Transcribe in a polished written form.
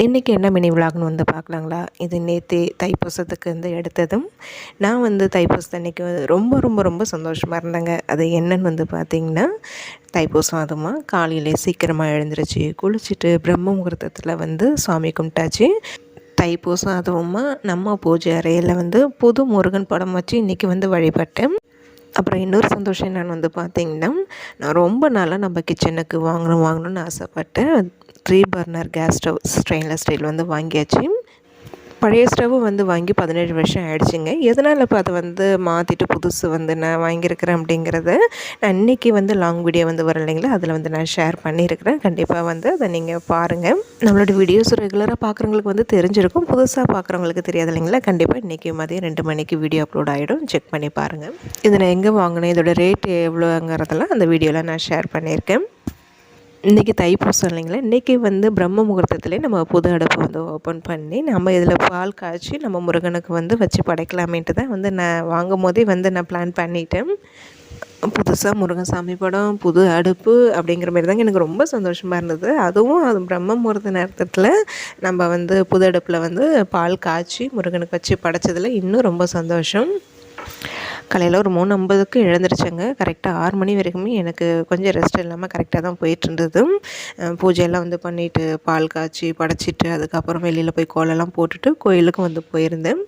இன்றைக்கி என்ன மினி விலாக்னு வந்து பார்க்கலாங்களா? இது நேற்று தைப்பூசத்துக்கு வந்து எடுத்ததும். நான் வந்து தைப்பூசத்து அன்றைக்கி ரொம்ப ரொம்ப ரொம்ப சந்தோஷமாக இருந்தேங்க. அது என்னன்னு வந்து பார்த்திங்கன்னா, தைப்பூசம் அதுவுமா காலையிலே சீக்கிரமாக எழுந்திருச்சு குளிச்சுட்டு பிரம்ம முகூர்த்தத்தில் வந்து சாமி கும்பிட்டாச்சு. தைப்பூசம் அதுவுமா நம்ம பூஜை அறையில் வந்து புது முருகன் படம் வச்சு இன்றைக்கி வந்து வழிபட்டேன். அப்புறம் இன்னொரு சந்தோஷம் என்னென்னு வந்து பார்த்திங்கன்னா, நான் ரொம்ப நாளாக நம்ம கிச்சனுக்கு வாங்கணும்னு ஆசைப்பட்டேன். 3 burner gas stove stainless steel வந்து வாங்கியாச்சு. பழைய ஸ்டவ்வு வந்து வாங்கி 17 வருஷம் ஆகிடுச்சிங்க. எதனால் இப்போ அதை வந்து மாற்றிட்டு புதுசு வந்து நான் வாங்கியிருக்கிறேன் அப்படிங்கிறத நான் இன்றைக்கி வந்து லாங் வீடியோ வந்து வரும் இல்லைங்களா, அதில் வந்து நான் ஷேர் பண்ணியிருக்கிறேன். கண்டிப்பாக வந்து அதை நீங்கள் பாருங்கள். நம்மளோட வீடியோஸ் ரெகுலராக பார்க்குறவங்களுக்கு வந்து தெரிஞ்சிருக்கும், புதுசாக பார்க்குறவங்களுக்கு தெரியாது இல்லைங்களா. கண்டிப்பாக இன்றைக்கி மதியம் 2 மணிக்கு வீடியோ அப்லோட் ஆகிடும், செக் பண்ணி பாருங்கள். இதை நான் எங்கே வாங்கினேன், இதோட ரேட் எவ்வளோங்கிறதெல்லாம் அந்த வீடியோவில் நான் ஷேர் பண்ணியிருக்கேன். இன்றைக்கி தைப்பூசம் இல்லைங்களா, இன்றைக்கி வந்து பிரம்ம முகூர்த்தத்துலேயே நம்ம புது அடுப்பை வந்து ஓப்பன் பண்ணி நம்ம இதில் பால் காய்ச்சி நம்ம முருகனுக்கு வந்து வச்சு படைக்கலாமேன்ட்டு தான் வந்து நான் வாங்கும் போதே வந்து நான் பிளான் பண்ணிட்டேன். புதுசாக முருகன் சாமி படம், புது அடுப்பு அப்படிங்கிற மாதிரி தாங்க எனக்கு ரொம்ப சந்தோஷமாக இருந்தது. அதுவும் அது பிரம்ம முகூர்த்த நேரத்தில் நம்ம வந்து புது அடுப்பில் வந்து பால் காய்ச்சி முருகனுக்கு வச்சு படைச்சதில் இன்னும் ரொம்ப சந்தோஷம். காலையில் ஒரு 3:50க்கு எழுந்திரிச்சேங்க. கரெக்டாக 6 மணி வரைக்குமே எனக்கு கொஞ்சம் ரெஸ்ட் இல்லாமல் கரெக்டாக தான் போயிட்டுருந்தது. பூஜையெல்லாம் வந்து பண்ணிவிட்டு பால் காய்ச்சி படைச்சிட்டு அதுக்கப்புறம் வெளியில் போய் கோலம்லாம் போட்டுட்டு கோயிலுக்கும் வந்து போயிருந்தேன்.